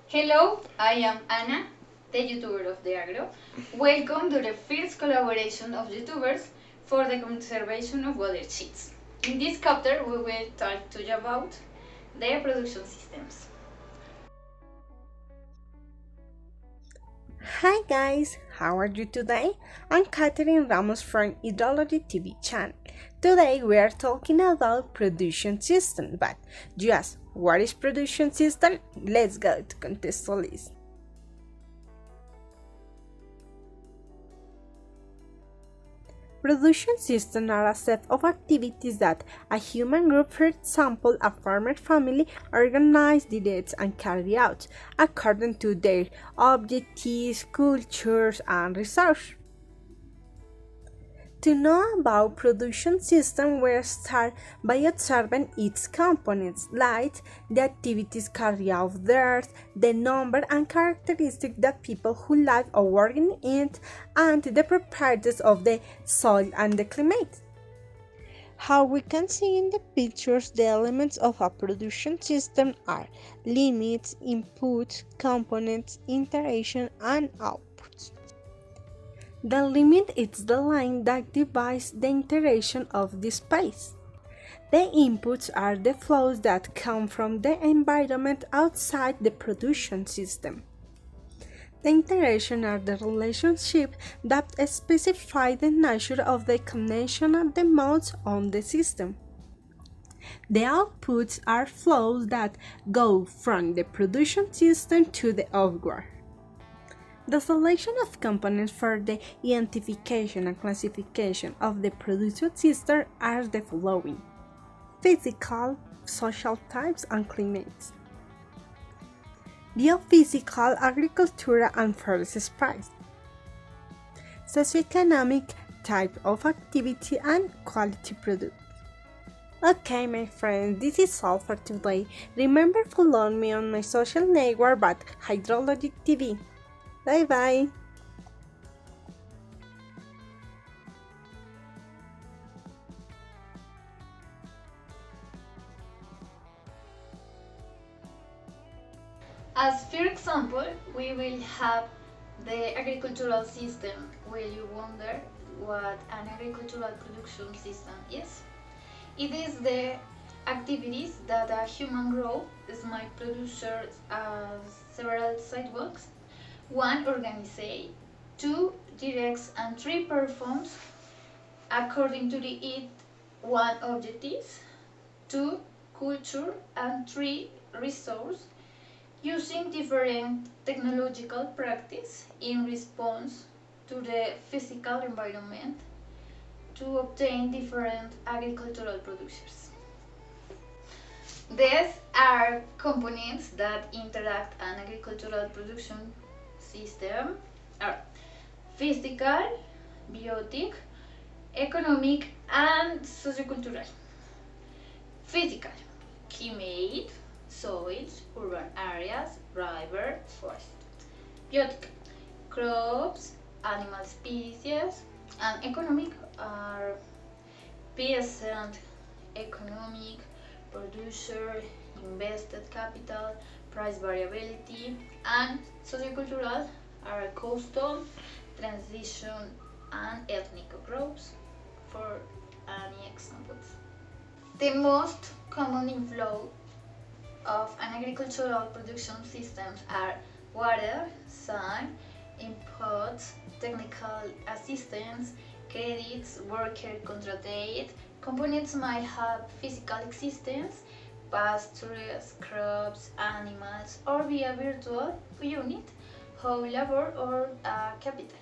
Hello, I am Ana, the YouTuber of the Agro. Welcome to the first collaboration of YouTubers for the conservation of water sheets. In this chapter, we will talk to you about the production systems. Hi guys, how are you today? I'm Catherine Ramos from Hydrology TV channel. Today we are talking about production system, but you ask, what is production system? Let's go to contextualize. Production systems are a set of activities that a human group, for example a farmer family, organize, direct, and carry out according to their objectives, cultures, and resources. To know about production system, we start by observing its components, like the activities carried out there, the number and characteristics that people who live or work in it, and the properties of the soil and the climate. How we can see in the pictures, the elements of a production system are limits, inputs, components, interaction, and outputs. The limit is the line that divides the interaction of the space. The inputs are the flows that come from the environment outside the production system. The interaction are the relationships that specify the nature of the connection of the modes on the system. The outputs are flows that go from the production system to the outward. The selection of components for the identification and classification of the production system are the following: physical, social types, and climates. Biophysical, agricultural, and forest space. Socioeconomic, type of activity, and quality product. Okay, my friends, this is all for today. Remember to follow me on my social network at Hydrologic TV. Bye bye. As for example, we will have the agricultural system. Will you wonder what an agricultural production system is? It is the activities that a human group might produce several sidewalks. 1. Organize, 2. Directs, and 3. Performs according to the it 1. Objectives, 2. Culture, and 3. Resource, using different technological practice in response to the physical environment to obtain different agricultural productions. These are components that interact an agricultural production system are physical, biotic, economic, and sociocultural. Physical: climate, soils, urban areas, river, forest. Biotic: crops, animal species, and economic are peasant, economic, producer, invested capital, price variability, and sociocultural are custom, transition, and ethnic groups, for any examples. The most common inflow of an agricultural production systems are water, sun, inputs, technical assistance, credits, worker contract. Components might have physical existence, pastures, crops, animals, or be a virtual unit, whole labor, or capital.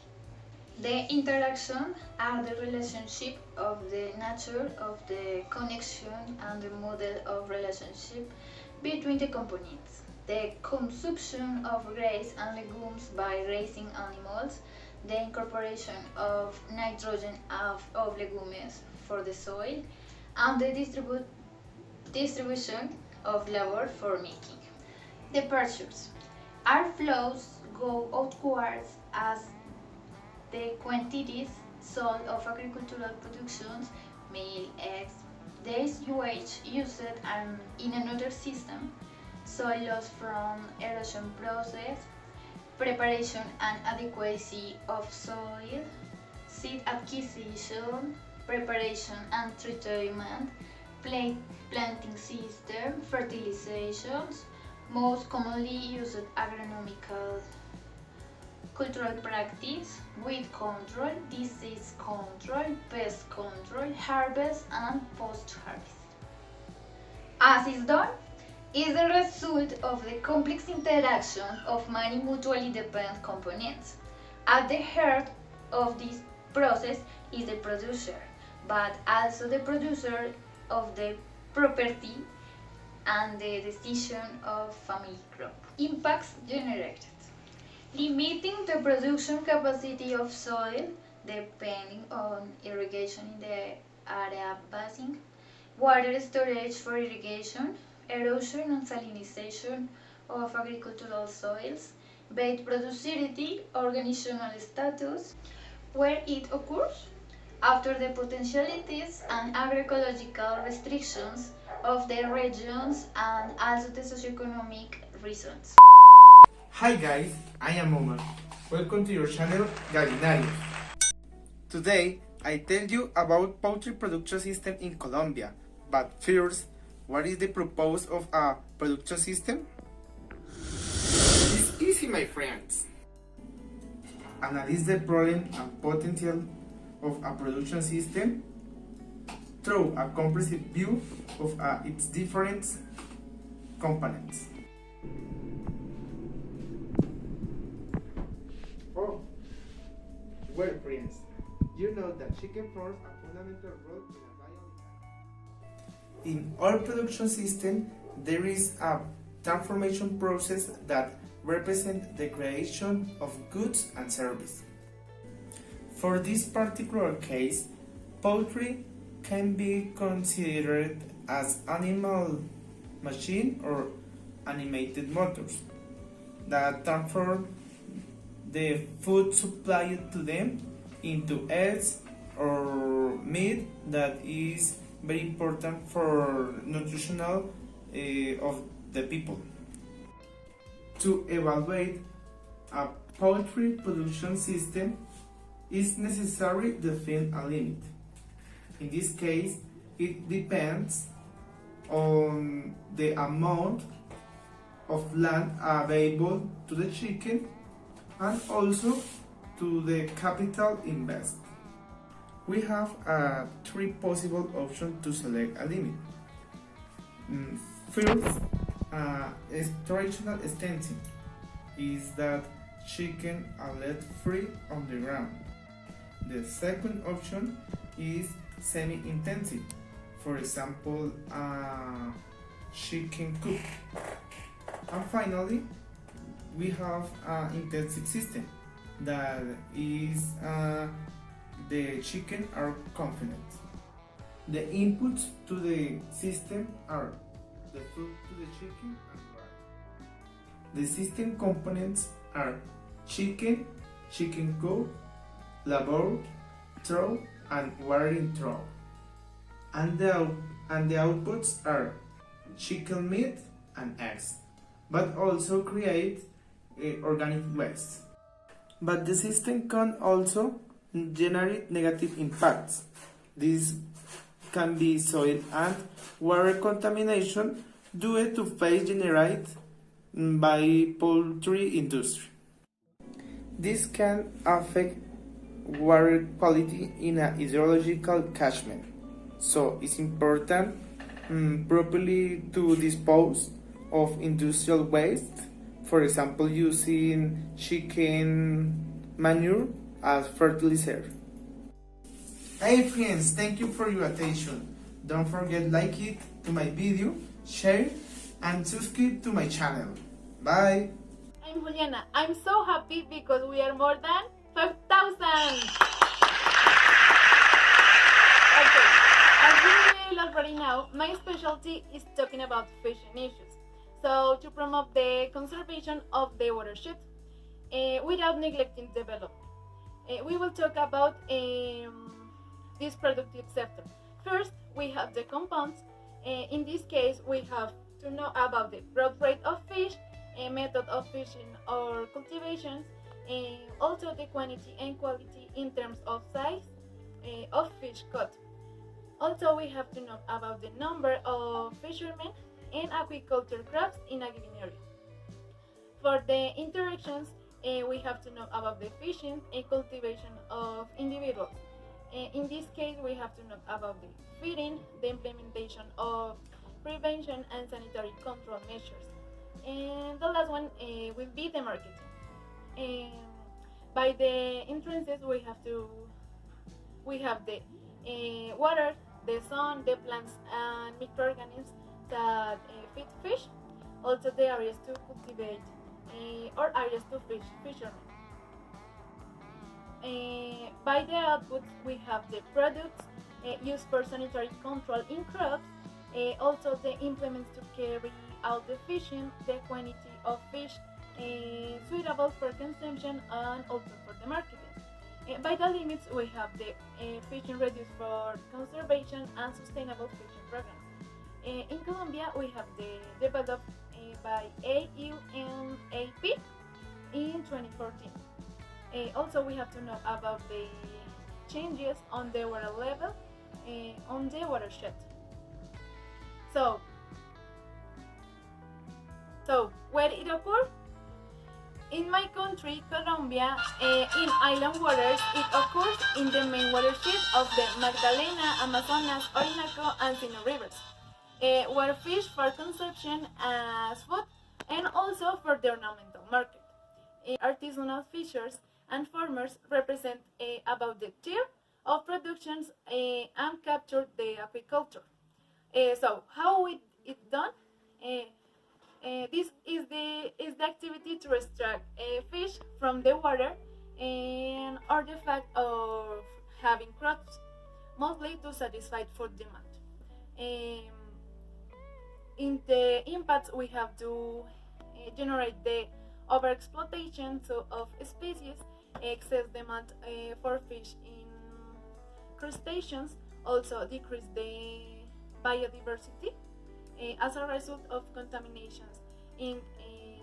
The interaction are the relationship of the nature of the connection and the model of relationship between the components. The consumption of grains and legumes by raising animals, the incorporation of nitrogen of legumes for the soil, and the distribution of labor for making. Departures are flows go outwards as the quantities sold of agricultural productions, milk, eggs, days used in another system soil loss from erosion process, preparation and adequacy of soil, seed acquisition, preparation and treatment, planting system, fertilizations, most commonly used agronomical cultural practice, weed control, disease control, pest control, harvest and post-harvest. As is done, is the result of the complex interaction of many mutually dependent components. At the heart of this process is the producer, but also the producer of the property and the decision of family crop. Impacts generated. Limiting the production capacity of soil depending on irrigation in the area basin, water storage for irrigation, erosion and salinization of agricultural soils, bait productivity, organizational status, where it occurs, after the potentialities and agroecological restrictions of the regions and also the socioeconomic reasons. Hi guys, I am Omar. Welcome to your channel Gallinarios. Today I tell you about poultry production system in Colombia. But first, what is the purpose of a production system? It's easy, my friends. Analyze the problem and potential of a production system through a comprehensive view of its different components. Oh, well, friends, you know that chicken forms a fundamental role in a biological. In all production system, there is a transformation process that represents the creation of goods and services. For this particular case, poultry can be considered as animal machine or animated motors that transform the food supplied to them into eggs or meat that is very important for nutritional of the people. To evaluate a poultry production system, it's necessary to define a limit. In this case, it depends on the amount of land available to the chicken and also to the capital invested. We have three possible options to select a limit. First, is traditional extension is that chicken are let free on the ground. The second option is semi-intensive, for example, chicken coop. And finally, we have an intensive system that is the chicken are confined. The inputs to the system are the food to the chicken and water. The system components are chicken, chicken coop, labor, trough, and watering trough. And the outputs are chicken meat and eggs, but also create organic waste. But the system can also generate negative impacts. This can be soil and water contamination due to waste generated by poultry industry. This can affect water quality in a hydrological catchment, so it's important properly to dispose of industrial waste, for example using chicken manure as fertilizer. Hey friends, thank you for your attention. Don't forget like it to my video, share and subscribe to my channel. Bye. I'm Juliana. I'm so happy because we are more than 5,000! Okay, as you will already know, my specialty is talking about fishing issues. So, to promote the conservation of the watershed without neglecting development. We will talk about this productive sector. First, we have the compounds. In this case, we have to know about the growth rate of fish, a method of fishing or cultivation, and also the quantity and quality in terms of size of fish caught. Also, we have to know about the number of fishermen and aquaculture crafts in a given area. For the interactions, we have to know about the fishing and cultivation of individuals. In this case, we have to know about the feeding, the implementation of prevention and sanitary control measures. And the last one will be the marketing. By the entrances, we have the water, the sun, the plants, and microorganisms that feed fish. Also, the areas to cultivate or areas to fish fishermen. By the outputs, we have the products used for sanitary control in crops, also the implements to carry out the fishing, the quantity of fish suitable for consumption, and also for the marketing. By the limits, we have the fishing reduced for conservation and sustainable fishing programs. In Colombia, we have the developed by AUNAP in 2014. Also, we have to know about the changes on the water level on the watershed. So where it occurs? In my country, Colombia, in island waters, it occurs in the main watershed of the Magdalena, Amazonas, Orinoco, and Sinu rivers, where fish for consumption as food and also for the ornamental market. Artisanal fishers and farmers represent about the tier of productions and capture the aquaculture. So how it done? This is the activity to extract fish from the water and or the fact of having crops, mostly to satisfy food demand. In the impacts, we have to generate the overexploitation of species, excess demand for fish in crustaceans, also decrease the biodiversity as a result of contaminations in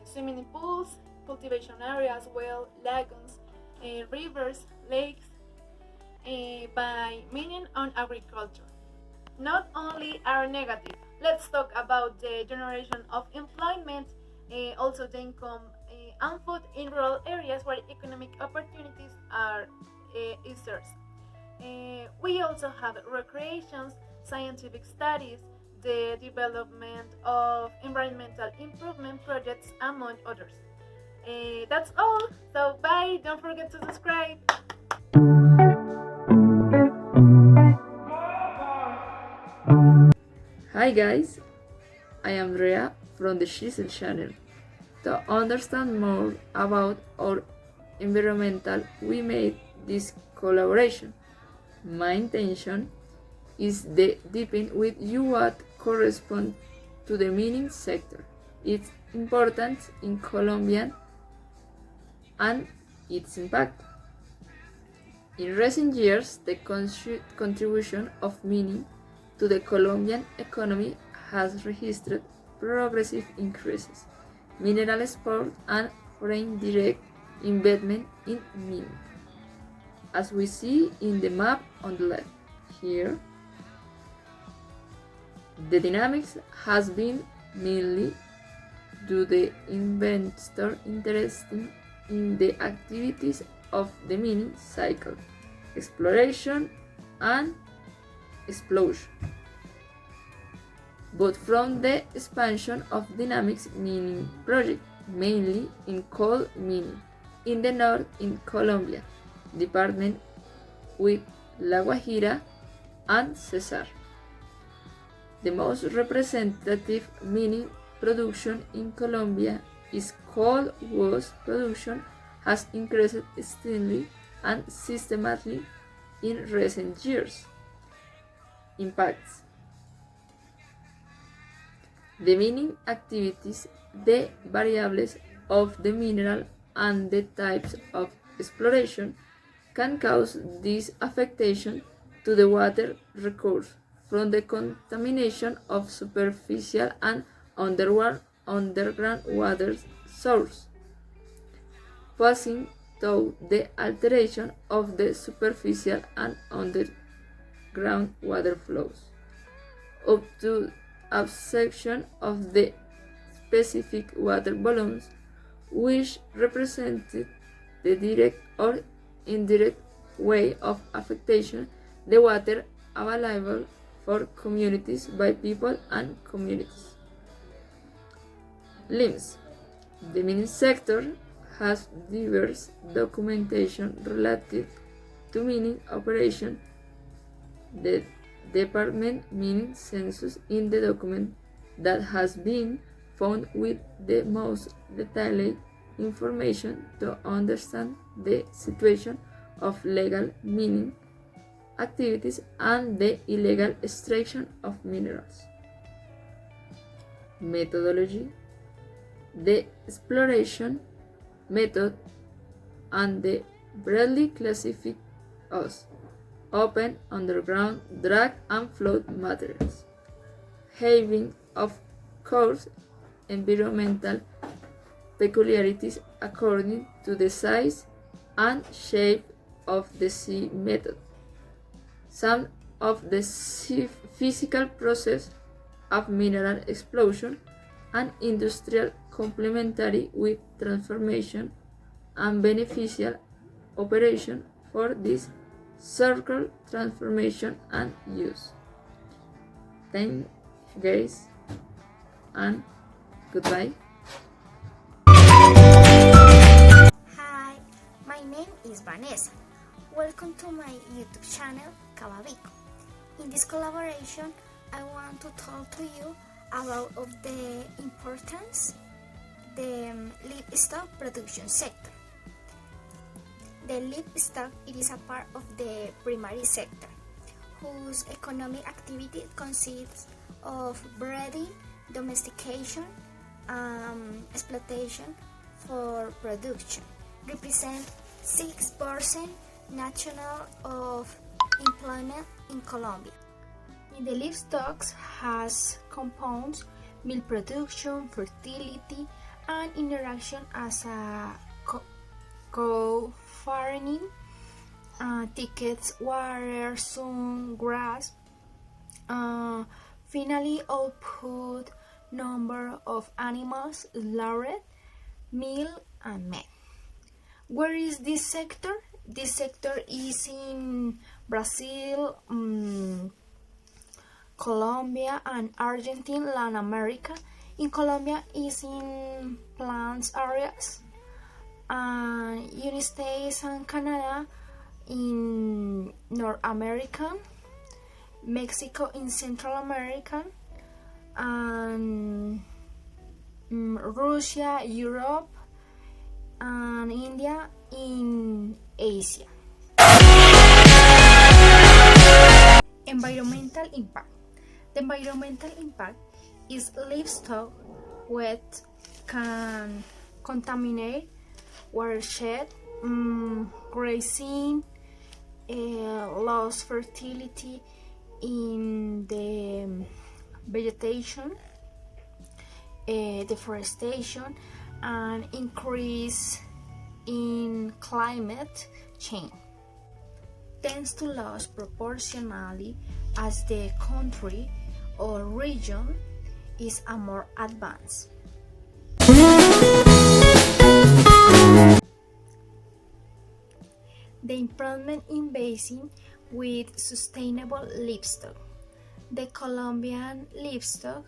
swimming pools, cultivation areas, well, lagoons, rivers, lakes, by mining and agriculture. Not only are negative, let's talk about the generation of employment, also the income and food in rural areas where economic opportunities are scarce. We also have recreations, scientific studies, the development of environmental improvement projects, among others. That's all. So bye. Don't forget to subscribe. Hi guys, I am Andrea from the Chisel channel. To understand more about our environmental, we made this collaboration. My intention is the deepen with you what corresponds to the mining sector, its importance in Colombia and its impact. In recent years, the contribution of mining to the Colombian economy has registered progressive increases. Mineral export and foreign direct investment in mining. As we see in the map on the left here, the dynamics has been mainly due to the investor interested in the activities of the mining cycle, exploration and explosion, but from the expansion of dynamics mining project, mainly in coal mining in the north in Colombia, department with La Guajira and Cesar. The most representative mining production in Colombia is coal, whose production has increased steadily and systematically in recent years. Impacts: the mining activities, the variables of the mineral, and the types of exploration can cause this affectation to the water resource, from the contamination of superficial and underground water source, passing through the alteration of the superficial and underground water flows, up to abstraction of the specific water volumes, which represented the direct or indirect way of affectation the water available for communities by people and communities. Limbs. The mining sector has diverse documentation related to mining operation. The department mining census in the document that has been found with the most detailed information to understand the situation of legal mining activities and the illegal extraction of minerals. Methodology. The exploration method and the broadly classified as open, underground, drag and float materials, having, of course, environmental peculiarities according to the size and shape of the sea method. Some of the physical process of mineral explosion and industrial complementary with transformation and beneficial operation for this circle transformation and use. Thank you guys and goodbye. Hi, my name is Vanessa. Welcome to my YouTube channel, Colaboración. In this collaboration, I want to talk to you about of the importance the livestock production sector. The livestock it is a part of the primary sector, whose economic activity consists of breeding, domestication, exploitation for production. Represent 6% national of employment in Colombia. In the livestock has compounds, milk production, fertility, and interaction as a co-farming, tickets, water, sun, grass. Finally, output number of animals slaughtered, milk and meat. Where is this sector? This sector is in Brazil, Colombia and Argentina, Latin America. In Colombia is in plants areas, United States and Canada in North America, Mexico in Central America, and Russia, Europe, and India in Asia. Environmental impact. The environmental impact is livestock which can contaminate watershed, grazing, loss fertility in the vegetation, deforestation, and increase in climate change. Tends to lose proportionally as the country or region is a more advanced. The improvement in basin with sustainable livestock. The Colombian livestock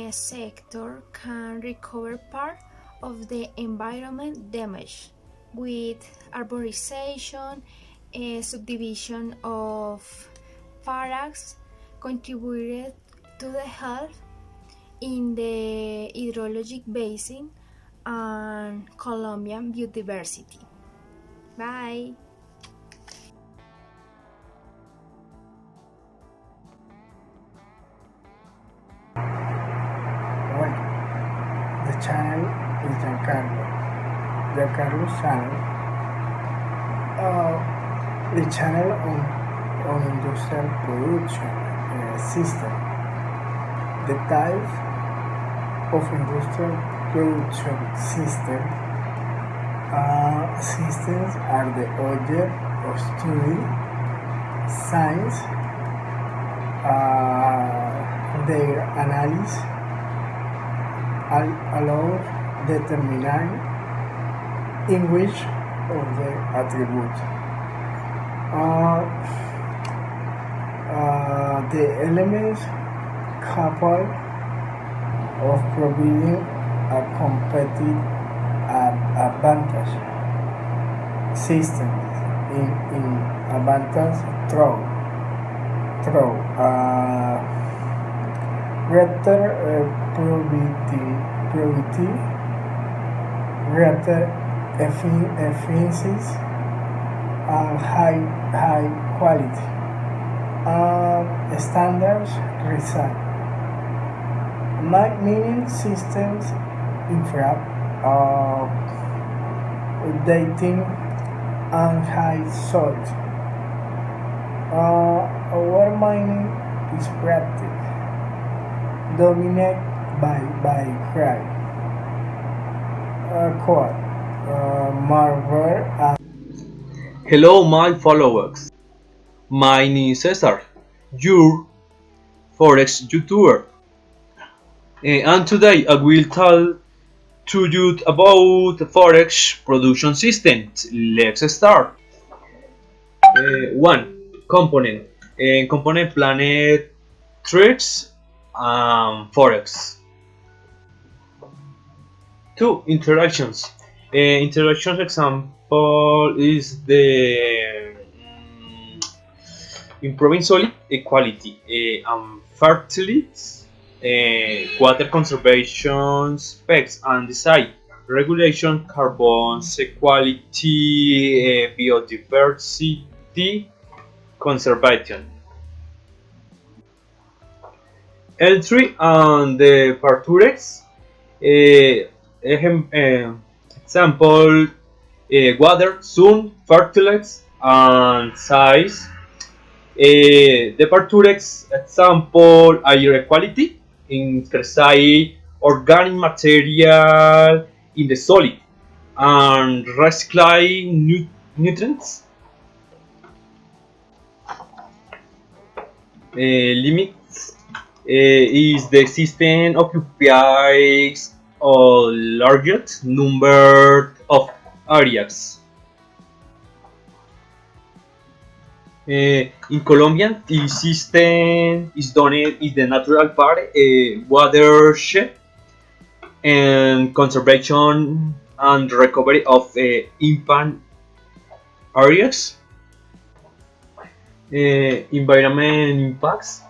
sector can recover part of the environment damage with arborization, subdivision of forests, contributed to the health in the hydrologic basin and Colombian biodiversity. Bye. Well, the channel is Giancarlo's channel. The channel on industrial production system. The type of industrial production system. Systems are the object of study, science, their analysis allows determining in which of the attributes the elements capable of providing a competitive advantage system in advantage through greater probability, greater efficiency, and high quality. Standards result. Meaning systems infrared, dating and high salt. Our mining is practice dominated by crime, quad, marble, and Hello my followers, my name is Cesar, your Forex YouTuber, and today I will tell to you about the Forex production system. Let's start. 1. Component. Component planet tricks Forex. 2. Interactions. Interactions example is the improving solid equality and fertility, water conservation specs and design, regulation, carbon equality, biodiversity conservation. L3 and the Partures. Example, water, sun, fertilizer, and size. The Partures example, air quality, increase organic material in the soil, and recycle nutrients. Limits is the system occupies a largest number of areas. In Colombia, the system is done in the natural part, watershed, and conservation and recovery of impact areas. Environment impacts.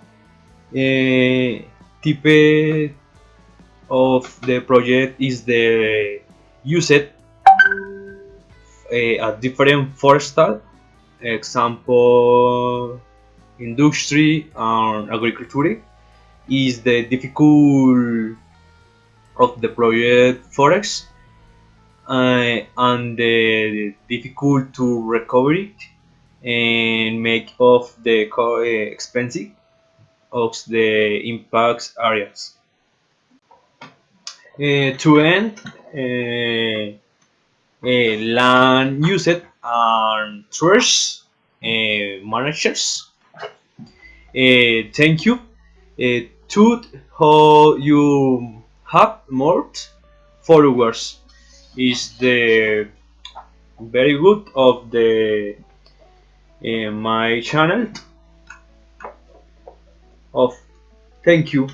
Type of the project is the used a different forestal, example industry and agriculture, is the difficult of the project forex, and the difficult to recover it and make of the expensive of the impacts areas. To end, land used and trust managers. Thank you. To how you have more followers is the very good of the my channel of. Thank you.